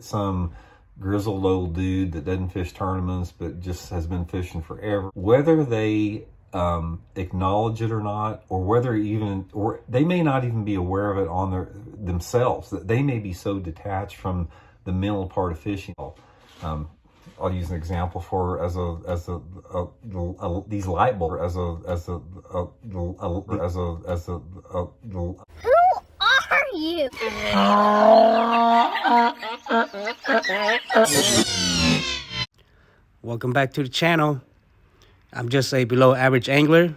some grizzled old dude that doesn't fish tournaments but just has been fishing forever. Whether they acknowledge it or not, or whether even, or they may not even be aware of it on themselves, that they may be so detached from the mental part of fishing. I'll use an example for these light bulbs Who are you? Welcome back to the channel. I'm just a below average angler,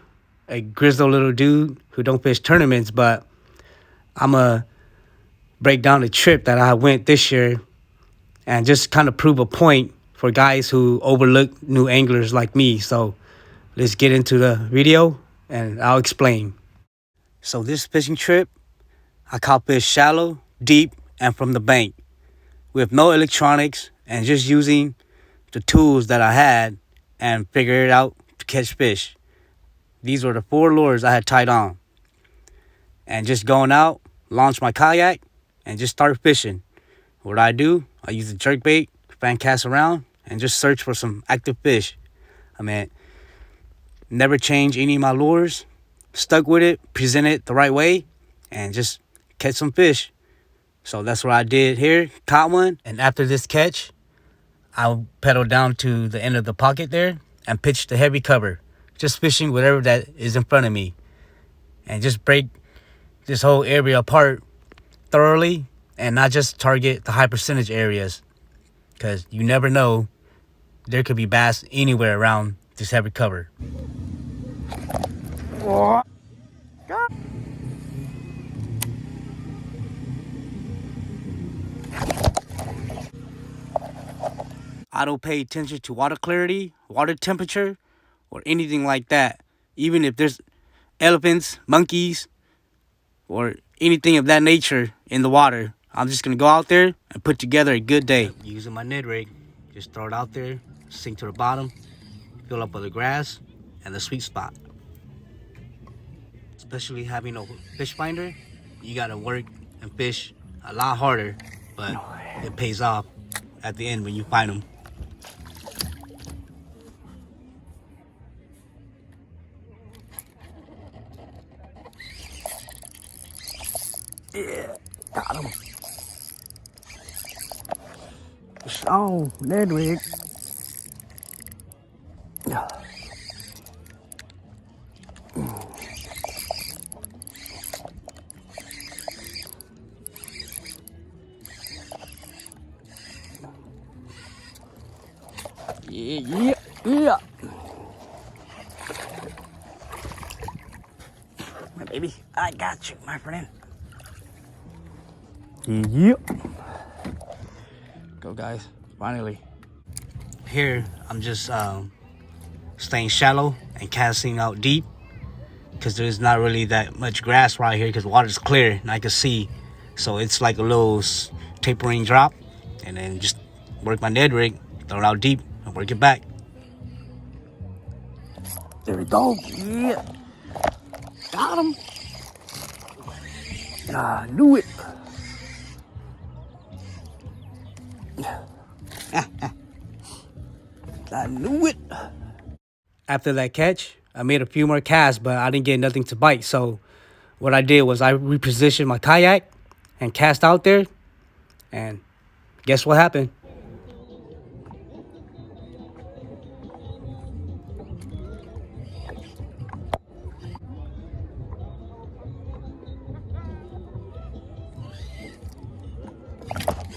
a grizzled little dude who don't fish tournaments, but I'm gonna break down the trip that I went this year and just kind of prove a point for guys who overlook new anglers like me. So let's get into the video and I'll explain. So this fishing trip, I caught fish shallow, deep, and from the bank with no electronics and just using the tools that I had and figured it out to catch fish. These were the 4 lures I had tied on. And just going out, launch my kayak, and just start fishing. What I do, I use the jerkbait, fan cast around, and just search for some active fish. I mean, never change any of my lures. Stuck with it, present it the right way, and just catch some fish. So that's what I did here, caught one. And after this catch, I'll pedal down to the end of the pocket there and pitch the heavy cover. Just fishing whatever that is in front of me. And just break this whole area apart thoroughly and not just target the high percentage areas. Because you never know, there could be bass anywhere around this heavy cover. I don't pay attention to water clarity, water temperature, or anything like that. Even if there's elephants, monkeys, or anything of that nature in the water, I'm just going to go out there and put together a good day. Using my Ned rig, just throw it out there, sink to the bottom, fill up with the grass and the sweet spot. Especially having a fish finder, you got to work and fish a lot harder, but it pays off at the end when you find them. Yeah, got him. So, Ned rig. Yeah. My baby, I got you, my friend. Yep. Go, guys. Finally. Here, I'm just staying shallow and casting out deep because there's not really that much grass right here because the water's clear and I can see. So it's like a little tapering drop, and then just work my Ned rig, throw it out deep, and work it back. There we go. Yeah. Got him. I knew it. I knew it. After that catch, I made a few more casts, but I didn't get nothing to bite. So what I did was I repositioned my kayak and cast out there. And guess what happened?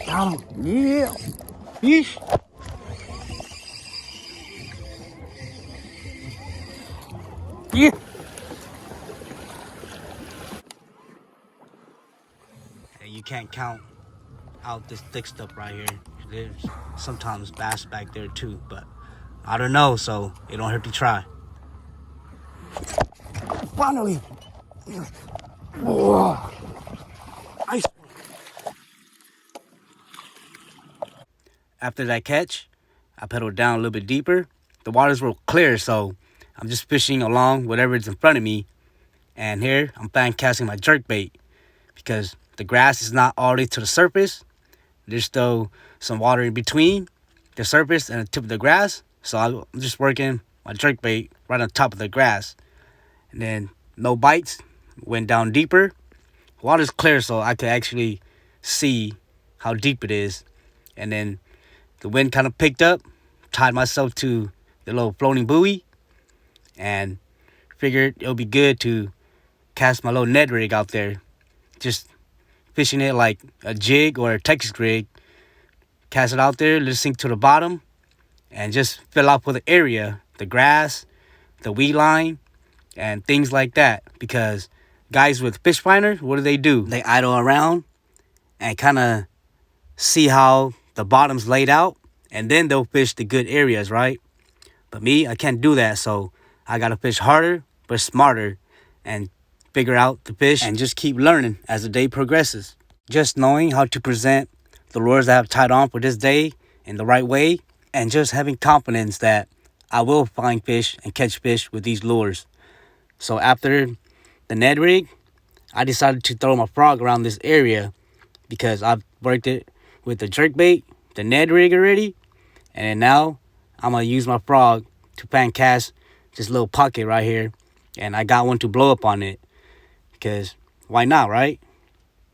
Got him. Yeah. Fish. Yeah. And you can't count out this thick stuff right here. There's sometimes bass back there too, but I don't know, so it don't hurt to try. Finally. Whoa. Nice. After that catch, I pedaled down a little bit deeper. The waters were clear, so I'm just fishing along whatever is in front of me. And here, I'm fan casting my jerkbait because the grass is not all the way to the surface. Just throw some water in between the surface and the tip of the grass. So I'm just working my jerkbait right on top of the grass. And then no bites, went down deeper. Water's clear, so I could actually see how deep it is. And then the wind kind of picked up, tied myself to the little floating buoy, and figured it would be good to cast my little Ned rig out there. Just fishing it like a jig or a Texas rig. Cast it out there, let it sink to the bottom, and just fill up with the area, the grass, the weed line, and things like that. Because guys with fish finder, what do? They idle around and kind of see how the bottom's laid out, and then they'll fish the good areas, right? But me, I can't do that, so I gotta fish harder but smarter and figure out the fish and just keep learning as the day progresses. Just knowing how to present the lures that I've tied on for this day in the right way, and just having confidence that I will find fish and catch fish with these lures. So after the Ned rig, I decided to throw my frog around this area because I've worked it with the jerkbait, the Ned rig already, and now I'm gonna use my frog to pan cast this little pocket right here, and I got one to blow up on it because why not, right?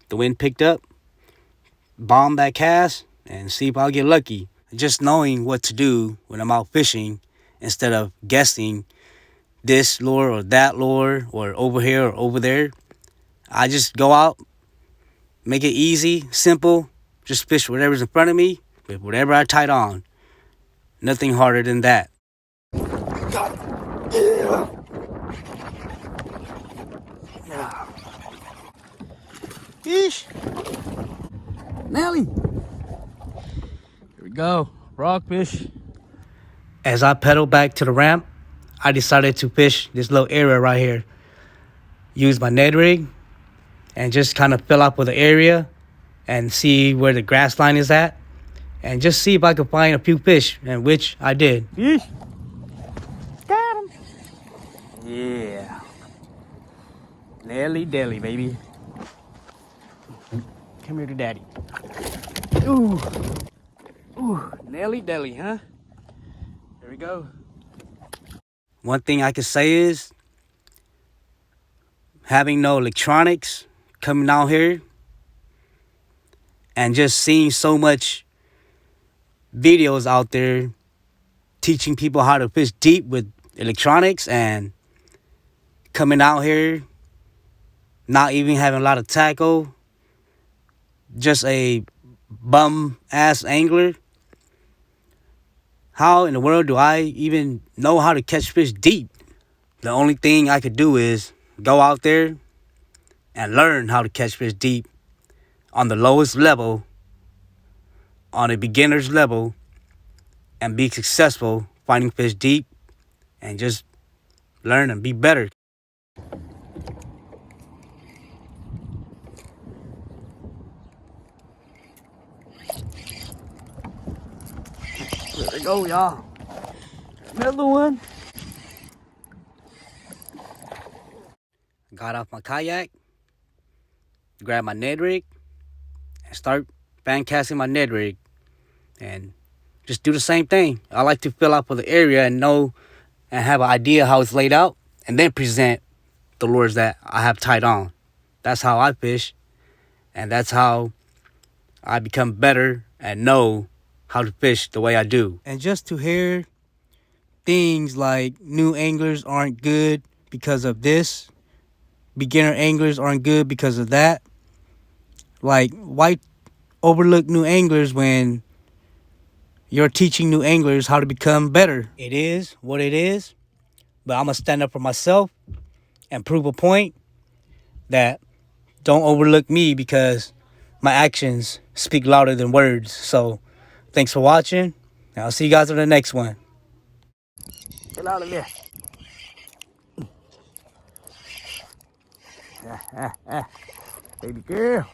The wind picked up, bomb that cast, and see if I'll get lucky. Just knowing what to do when I'm out fishing instead of guessing this lure or that lure or over here or over there. I just go out, make it easy, simple, just fish whatever's in front of me with whatever I tied on. Nothing harder than that. Fish. Nelly. Here we go. Rockfish. As I pedal back to the ramp, I decided to fish this little area right here. Use my Ned rig and just kind of fill up with the area and see where the grass line is at. And just see if I could find a few fish, and which I did. Fish. Got him. Yeah. Nelly Deli, baby. Come here to daddy. Ooh. Ooh, Nelly Deli, huh? There we go. One thing I can say is having no electronics coming out here and just seeing so much videos out there teaching people how to fish deep with electronics, and coming out here not even having a lot of tackle, just a bum ass angler. How in the world do I even know how to catch fish deep? The only thing I could do is go out there and learn how to catch fish deep on the lowest level, on a beginner's level, and be successful finding fish deep and just learn and be better. There we go, y'all. Another one. Got off my kayak, grabbed my Ned rig, and start fan casting my Ned rig. And just do the same thing. I like to fill out for the area and know and have an idea how it's laid out, and then present the lures that I have tied on. That's how I fish, and that's how I become better and know how to fish the way I do. And just to hear things like new anglers aren't good because of this, beginner anglers aren't good because of that. Like, why overlook new anglers when you're teaching new anglers how to become better? It is what it is, but I'm going to stand up for myself and prove a point that don't overlook me, because my actions speak louder than words. So thanks for watching. I'll see you guys on the next one. Get out of there. Baby girl.